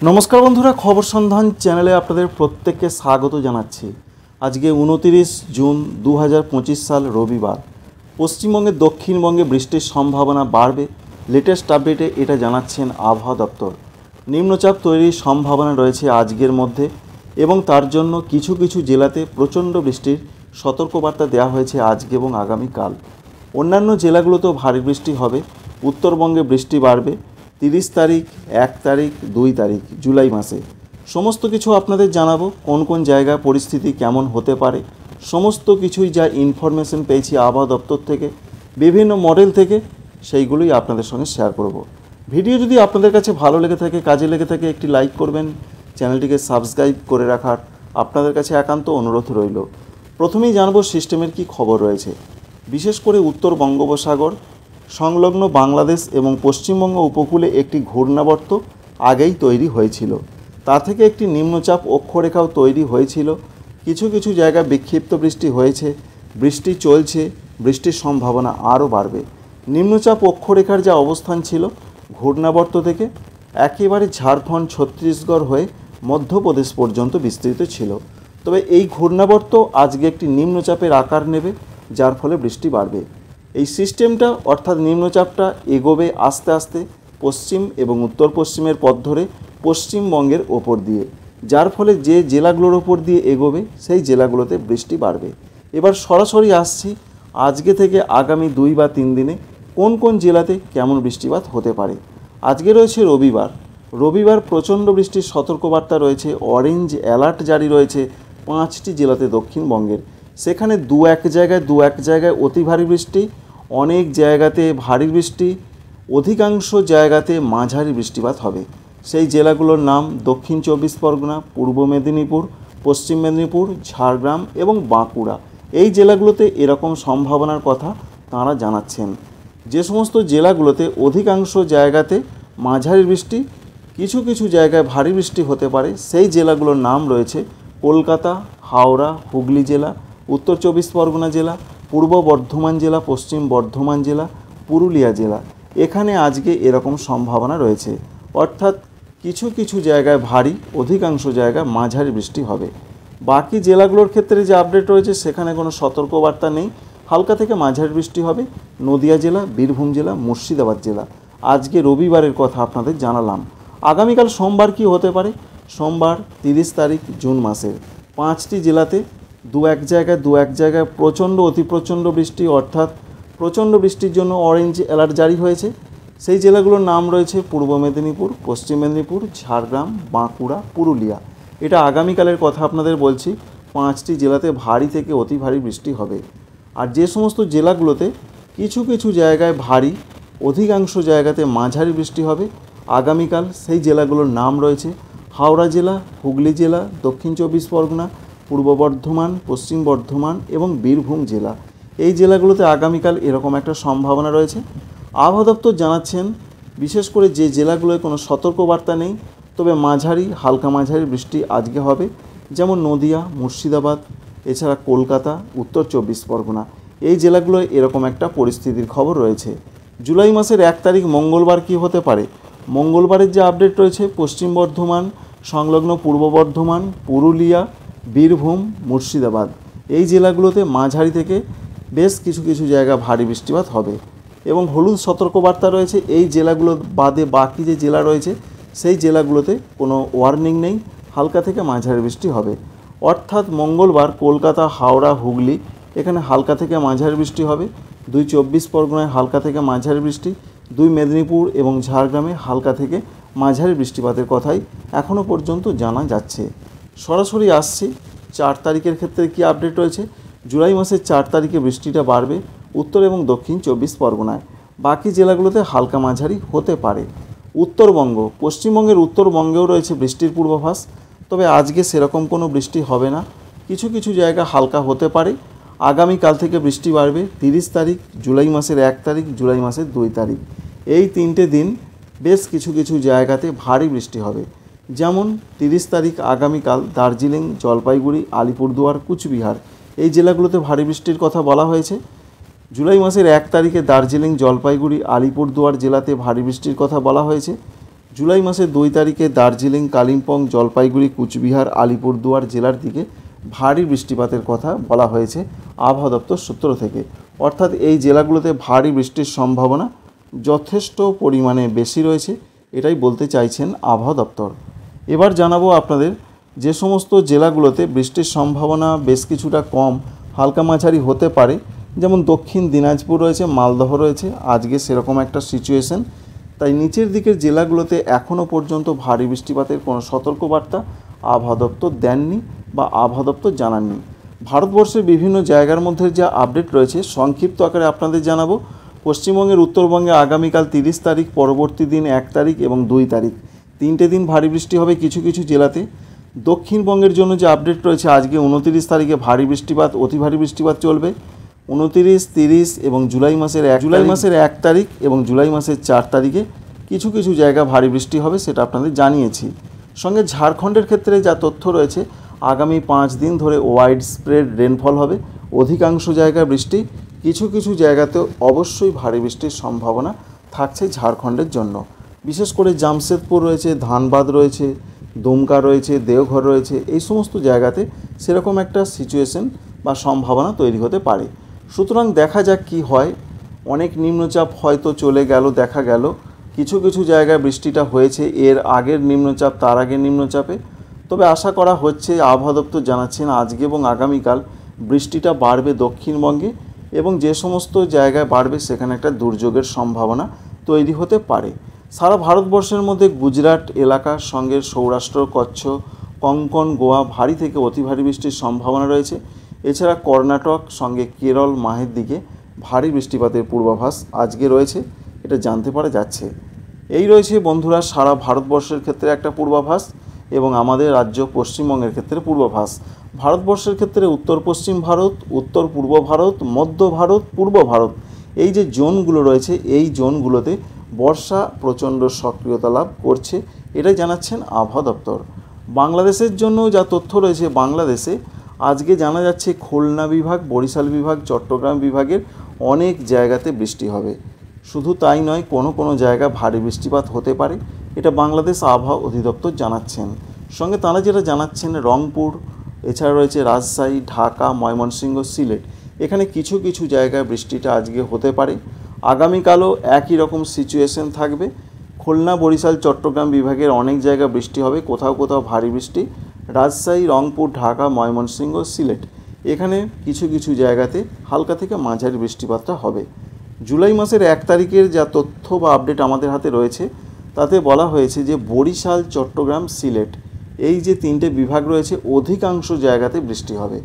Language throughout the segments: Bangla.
নমস্কার বন্ধুরা, খবর সন্ধান চ্যানেলে আপনাদের প্রত্যেককে স্বাগত জানাচ্ছি। আজকে 29 জুন 2025 সাল রবিবার। পশ্চিমবঙ্গে দক্ষিণবঙ্গে বৃষ্টির সম্ভাবনা বাড়বে। লেটেস্ট আপডেটে এটা জানাচ্ছেন আবহাওয়া দপ্তর। নিম্নচাপ তৈরির সম্ভাবনা রয়েছে আজকের মধ্যে এবং তার জন্য কিছু কিছু জেলাতে প্রচণ্ড বৃষ্টির সতর্কবার্তা দেওয়া হয়েছে আজকে এবং আগামীকাল। অন্যান্য জেলাগুলোতেও ভারী বৃষ্টি হবে। উত্তরবঙ্গে বৃষ্টি বাড়বে 30 তারিখ, 1 তারিখ, 2 তারিখ জুলাই মাসে। সমস্ত কিছু আপনাদের জানাবো, কোন কোন জায়গায় পরিস্থিতি কেমন হতে পারে, সমস্ত কিছুই যা ইনফরমেশন পেয়েছি আবহাওয়া দপ্তর থেকে, বিভিন্ন মডেল থেকে, সেইগুলোই আপনাদের সঙ্গে শেয়ার করব। ভিডিও যদি আপনাদের কাছে ভালো লেগে থাকে, কাজে লেগে থাকে, একটি লাইক করবেন, চ্যানেলটিকে সাবস্ক্রাইব করে রাখার আপনাদের কাছে একান্ত অনুরোধ রইল। প্রথমেই জানবো সিস্টেমের কি খবর রয়েছে। বিশেষ করে উত্তর বঙ্গোপসাগর সংলগ্ন বাংলাদেশ এবং পশ্চিমবঙ্গ উপকূলে একটি ঘূর্ণাবর্ত আগেই তৈরি হয়েছিল। তা থেকে একটি নিম্নচাপ অক্ষরেখাও তৈরি হয়েছিল। কিছু কিছু জায়গায় বিক্ষিপ্ত বৃষ্টি হয়েছে, বৃষ্টি চলছে, বৃষ্টির সম্ভাবনা আরও বাড়বে। নিম্নচাপ অক্ষরেখার যা অবস্থান ছিল ঘূর্ণাবর্ত থেকে একেবারে ঝাড়খণ্ড, ছত্তিশগড় হয়ে মধ্যপ্রদেশ পর্যন্ত বিস্তৃত ছিল। তবে এই ঘূর্ণাবর্ত আজকে একটি নিম্নচাপের আকার নেবে, যার ফলে বৃষ্টি বাড়বে। এই সিস্টেমটা অর্থাৎ নিম্নচাপটা এগোবে আস্তে আস্তে পশ্চিম এবং উত্তর পশ্চিমের পথ ধরে পশ্চিমবঙ্গের ওপর দিয়ে, যার ফলে যে জেলাগুলোর ওপর দিয়ে এগোবে সেই জেলাগুলোতে বৃষ্টি বাড়বে। এবার সরাসরি আসছি আজকে থেকে আগামী 2 বা 3 দিনে কোন কোন জেলাতে কেমন বৃষ্টিপাত হতে পারে। আজকে রয়েছে রবিবার প্রচণ্ড বৃষ্টির সতর্কবার্তা রয়েছে। অরেঞ্জ অ্যালার্ট জারি রয়েছে 5টি জেলাতে দক্ষিণবঙ্গের। সেখানে দু এক জায়গায় অতি ভারী বৃষ্টি, অনেক জায়গাতে ভারী বৃষ্টি, অধিকাংশ জায়গাতে মাঝারি বৃষ্টিপাত হবে। সেই জেলাগুলোর নাম দক্ষিণ 24 পরগনা, পূর্ব মেদিনীপুর, পশ্চিম মেদিনীপুর, ঝাড়গ্রাম এবং বাঁকুড়া। এই জেলাগুলোতে এরকম সম্ভাবনার কথা তাঁরা জানাচ্ছেন। যে সমস্ত জেলাগুলোতে অধিকাংশ জায়গাতে মাঝারি বৃষ্টি, কিছু কিছু জায়গায় ভারী বৃষ্টি হতে পারে, সেই জেলাগুলোর নাম রয়েছে কলকাতা, হাওড়া, হুগলি জেলা, উত্তর 24 পরগনা জেলা, পূর্ব বর্ধমান জেলা, পশ্চিম বর্ধমান জেলা, পুরুলিয়া জেলা। এখানে আজকে এরকম সম্ভাবনা রয়েছে, অর্থাৎ কিছু কিছু জায়গায় ভারী, অধিকাংশ জায়গায় মাঝারি বৃষ্টি হবে। বাকি জেলাগুলোর ক্ষেত্রে যে আপডেট রয়েছে সেখানে কোনো সতর্কবার্তা নেই। হালকা থেকে মাঝারি বৃষ্টি হবে নদিয়া জেলা, বীরভূম জেলা, মুর্শিদাবাদ জেলা। আজকে রবিবারের কথা আপনাদের জানালাম। আগামীকাল সোমবার কি হতে পারে। সোমবার 30 তারিখ জুন মাসের 5টি জেলাতে দু এক জায়গায় প্রচণ্ড অতি প্রচণ্ড বৃষ্টি, অর্থাৎ প্রচণ্ড বৃষ্টির জন্য অরেঞ্জ অ্যালার্ট জারি হয়েছে। সেই জেলাগুলোর নাম রয়েছে পূর্ব মেদিনীপুর, পশ্চিম মেদিনীপুর, ঝাড়গ্রাম, বাঁকুড়া, পুরুলিয়া। এটা আগামীকালের কথা আপনাদের বলছি। 5টি জেলাতে ভারী থেকে অতি ভারী বৃষ্টি হবে। আর যে সমস্ত জেলাগুলোতে কিছু কিছু জায়গায় ভারী, অধিকাংশ জায়গাতে মাঝারি বৃষ্টি হবে আগামীকাল, সেই জেলাগুলোর নাম রয়েছে হাওড়া জেলা, হুগলি জেলা, দক্ষিণ 24 পরগনা, পূর্ব বর্ধমান, পশ্চিম বর্ধমান এবং বীরভূম জেলা। এই জেলাগুলোতে আগামীকাল এরকম একটা সম্ভাবনা রয়েছে। আবহাওয়া দপ্তর জানাচ্ছেন বিশেষ করে যে জেলাগুলোয় কোনো সতর্কবার্তা নেই, তবে মাঝারি, হালকা মাঝারি বৃষ্টি আজকে হবে, যেমন নদিয়া, মুর্শিদাবাদ, এছাড়া কলকাতা, উত্তর 24 পরগনা। এই জেলাগুলোয় এরকম একটা পরিস্থিতির খবর রয়েছে। জুলাই মাসের 1 তারিখ মঙ্গলবার কি হতে পারে। মঙ্গলবারের যে আপডেট রয়েছে পশ্চিম বর্ধমান সংলগ্ন পূর্ব বর্ধমান, পুরুলিয়া, বীরভূম, মুর্শিদাবাদ, এই জেলাগুলোতে মাঝারি থেকে বেশ কিছু কিছু জায়গা ভারী বৃষ্টিপাত হবে এবং হলুদ সতর্কবার্তা রয়েছে। এই জেলাগুলো বাদে বাকি যে জেলা রয়েছে সেই জেলাগুলোতে কোনো ওয়ার্নিং নেই, হালকা থেকে মাঝারি বৃষ্টি হবে। অর্থাৎ মঙ্গলবার কলকাতা, হাওড়া, হুগলি এখানে হালকা থেকে মাঝারি বৃষ্টি হবে। 2 24 পরগনায় হালকা থেকে মাঝারি বৃষ্টি, 2 মেদিনীপুর এবং ঝাড়গ্রামে হালকা থেকে মাঝারি বৃষ্টিপাতের কথাই এখনও পর্যন্ত জানা যাচ্ছে। সরাসরি আসছি 4 তারিখের ক্ষেত্রে কি আপডেট রয়েছে। জুলাই মাসের 4 তারিখে বৃষ্টিটা বাড়বে উত্তর এবং দক্ষিণ 24 পরগনায়। বাকি জেলাগুলোতে হালকা মাঝারি হতে পারে। উত্তরবঙ্গ, পশ্চিমবঙ্গের উত্তরবঙ্গেও রয়েছে বৃষ্টির পূর্বাভাস, তবে আজকে সেরকম কোনো বৃষ্টি হবে না, কিছু কিছু জায়গা হালকা হতে পারে। আগামীকাল থেকে বৃষ্টি বাড়বে 30 তারিখ, জুলাই মাসের 1 তারিখ, জুলাই মাসের 2 তারিখ। এই 3টে দিন বেশ কিছু কিছু জায়গাতে ভারী বৃষ্টি হবে। যেমন 30 তারিখ আগামীকাল দার্জিলিং, জলপাইগুড়ি, আলিপুরদুয়ার, কুচবিহার এই জেলাগুলোতে ভারী বৃষ্টির কথা বলা হয়েছে। জুলাই মাসের 1 তারিখে দার্জিলিং, জলপাইগুড়ি, আলিপুরদুয়ার জেলাতে ভারী বৃষ্টির কথা বলা হয়েছে। জুলাই মাসের 2 তারিখে দার্জিলিং, কালিম্পং, জলপাইগুড়ি, কুচবিহার, আলিপুরদুয়ার জেলার দিকে ভারী বৃষ্টিপাতের কথা বলা হয়েছে আবহাওয়া দপ্তর সূত্র থেকে। অর্থাৎ এই জেলাগুলোতে ভারী বৃষ্টির সম্ভাবনা যথেষ্ট পরিমাণে বেশি রয়েছে, এটাই বলতে চাইছেন আবহাওয়া দপ্তর। এবার জানাবো আপনাদের যে সমস্ত জেলাগুলোতে বৃষ্টির সম্ভাবনা বেশ কিছুটা কম, হালকা মাঝারি হতে পারে, যেমন দক্ষিণ দিনাজপুর রয়েছে, মালদহ রয়েছে। আজকে সেরকম একটা সিচুয়েশন, তাই নিচের দিকের জেলাগুলোতে এখনও পর্যন্ত ভারী বৃষ্টিপাতের কোনো সতর্কবার্তা আবহাওয়া দপ্তর দেননি বা আবহাওয়া দপ্তর জানাননি। ভারতবর্ষের বিভিন্ন জায়গার মধ্যে যা আপডেট রয়েছে সংক্ষিপ্ত আকারে আপনাদের জানাবো। পশ্চিমবঙ্গের উত্তরবঙ্গে আগামীকাল 30 তারিখ, পরবর্তী দিন 1 তারিখ এবং 2 তারিখ 3টে দিন ভারী বৃষ্টি হবে কিছু কিছু জেলাতে। দক্ষিণবঙ্গের জন্য যে আপডেট রয়েছে, আজকে 29 তারিখে ভারী বৃষ্টিপাত, অতি ভারী বৃষ্টিপাত চলবে। 29, 30 এবং জুলাই মাসের 1 তারিখ এবং জুলাই মাসের 4 তারিখে কিছু কিছু জায়গা ভারী বৃষ্টি হবে, সেটা আপনাদের জানিয়েছি। সঙ্গে ঝাড়খণ্ডের ক্ষেত্রে যা তথ্য রয়েছে, আগামী 5 দিন ধরে ওয়াইড স্প্রেড রেনফল হবে, অধিকাংশ জায়গায় বৃষ্টি, কিছু কিছু জায়গাতেও অবশ্যই ভারী বৃষ্টির সম্ভাবনা থাকছে ঝাড়খণ্ডের জন্য। বিশেষ করে জামশেদপুর রয়েছে, ধানবাদ রয়েছে, দুমকা রয়েছে, দেওঘর রয়েছে, এই সমস্ত জায়গাতে সেরকম একটা সিচুয়েশন বা সম্ভাবনা তৈরি হতে পারে। সুতরাং দেখা যাক কি হয়। অনেক নিম্নচাপ হয়তো চলে গেল, দেখা গেল কিছু কিছু জায়গায় বৃষ্টিটা হয়েছে এর আগের নিম্নচাপ, তার আগের নিম্নচাপে। তবে আশা করা হচ্ছে, আবহাওয়া দপ্তর জানাচ্ছেন আজকে এবং আগামীকাল বৃষ্টিটা বাড়বে দক্ষিণবঙ্গে, এবং যে সমস্ত জায়গায় বাড়বে সেখানে একটা দুর্যোগের সম্ভাবনা তৈরি হতে পারে। সারা ভারতবর্ষের মধ্যে গুজরাট এলাকার সঙ্গে সৌরাষ্ট্র, কচ্ছ, কঙ্কন, গোয়া ভারী থেকে অতি ভারী বৃষ্টির সম্ভাবনা রয়েছে। এছাড়া কর্ণাটক সঙ্গে কেরল, মাহের দিকে ভারী বৃষ্টিপাতের পূর্বাভাস আজকে রয়েছে, এটা জানতে পারা যাচ্ছে। এই রয়েছে বন্ধুরা সারা ভারতবর্ষের ক্ষেত্রে একটা পূর্বাভাস, এবং আমাদের রাজ্য পশ্চিমবঙ্গের ক্ষেত্রে পূর্বাভাস। ভারতবর্ষের ক্ষেত্রে উত্তর পশ্চিম ভারত, উত্তর পূর্ব ভারত, মধ্য ভারত, পূর্ব ভারত, এই যে জোনগুলো রয়েছে, এই জোনগুলোতে বর্ষা প্রচণ্ড সক্রিয়তা লাভ করছে, এটাই জানাচ্ছেন আবহাওয়া দপ্তর। বাংলাদেশের জন্য যা তথ্য রয়েছে, বাংলাদেশে আজকে জানা যাচ্ছে খুলনা বিভাগ, বরিশাল বিভাগ, চট্টগ্রাম বিভাগের অনেক জায়গাতে বৃষ্টি হবে। শুধু তাই নয়, কোনো কোনো জায়গা ভারী বৃষ্টিপাত হতে পারে, এটা বাংলাদেশ আবহাওয়া অধিদপ্তর জানাচ্ছেন। সঙ্গে তারা যেটা জানাচ্ছেন, রংপুর, এছাড়া রয়েছে রাজশাহী, ঢাকা, ময়মনসিংহ, সিলেট, এখানে কিছু কিছু জায়গায় বৃষ্টিটা আজকে হতে পারে। আগামীকালও একই রকম সিচুয়েশন থাকবে। খুলনা, বরিশাল, চট্টগ্রাম বিভাগের অনেক জায়গায় বৃষ্টি হবে, কোথাও কোথাও ভারী বৃষ্টি। রাজশাহী, রংপুর, ঢাকা, ময়মনসিংহ, সিলেট, এখানে কিছু কিছু জায়গাতে হালকা থেকে মাঝারি বৃষ্টিপাতটা হবে। জুলাই মাসের 1 তারিখের যা তথ্য বা আপডেট আমাদের হাতে রয়েছে, তাতে বলা হয়েছে যে বরিশাল, চট্টগ্রাম, সিলেট, এই যে 3টে বিভাগ রয়েছে, অধিকাংশ জায়গাতে বৃষ্টি হবে।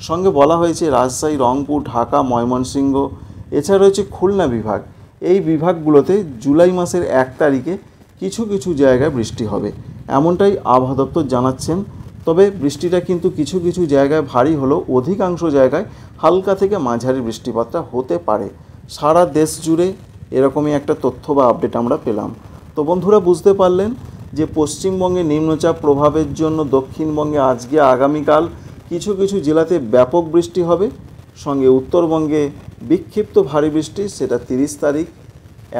সঙ্গে বলা হয়েছে রাজশাহী, রংপুর, ঢাকা, ময়মনসিংহ, এছাড়া রয়েছে খুলনা বিভাগ, এই বিভাগগুলোতে জুলাই মাসের 1 তারিখে কিছু কিছু জায়গায় বৃষ্টি হবে, এমনটাই আবহাওয়া দপ্তর জানাচ্ছেন। তবে বৃষ্টিটা কিন্তু কিছু কিছু জায়গায় ভারী হলেও অধিকাংশ জায়গায় হালকা থেকে মাঝারি বৃষ্টিপাতটা হতে পারে। সারা দেশ জুড়ে এরকমই একটা তথ্য বা আপডেট আমরা পেলাম। তো বন্ধুরা, বুঝতে পারলেন যে পশ্চিমবঙ্গে নিম্নচাপ প্রভাবের জন্য দক্ষিণবঙ্গে আজকে আগামীকাল কিছু কিছু জেলাতে ব্যাপক বৃষ্টি হবে, সঙ্গে উত্তরবঙ্গে বিক্ষিপ্ত ভারী বৃষ্টি, সেটা 30 তারিখ,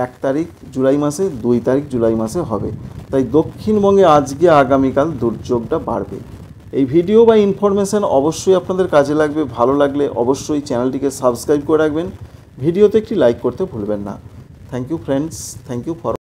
1 তারিখ জুলাই মাসে, 2 তারিখ জুলাই মাসে হবে। তাই দক্ষিণবঙ্গে আজকে আগামীকাল দুর্যোগটা বাড়বে। এই ভিডিও বা ইনফরমেশান অবশ্যই আপনাদের কাজে লাগবে। ভালো লাগলে অবশ্যই চ্যানেলটিকে সাবস্ক্রাইব করে রাখবেন, ভিডিওতে একটি লাইক করতে ভুলবেন না। Thank you friends, thank you for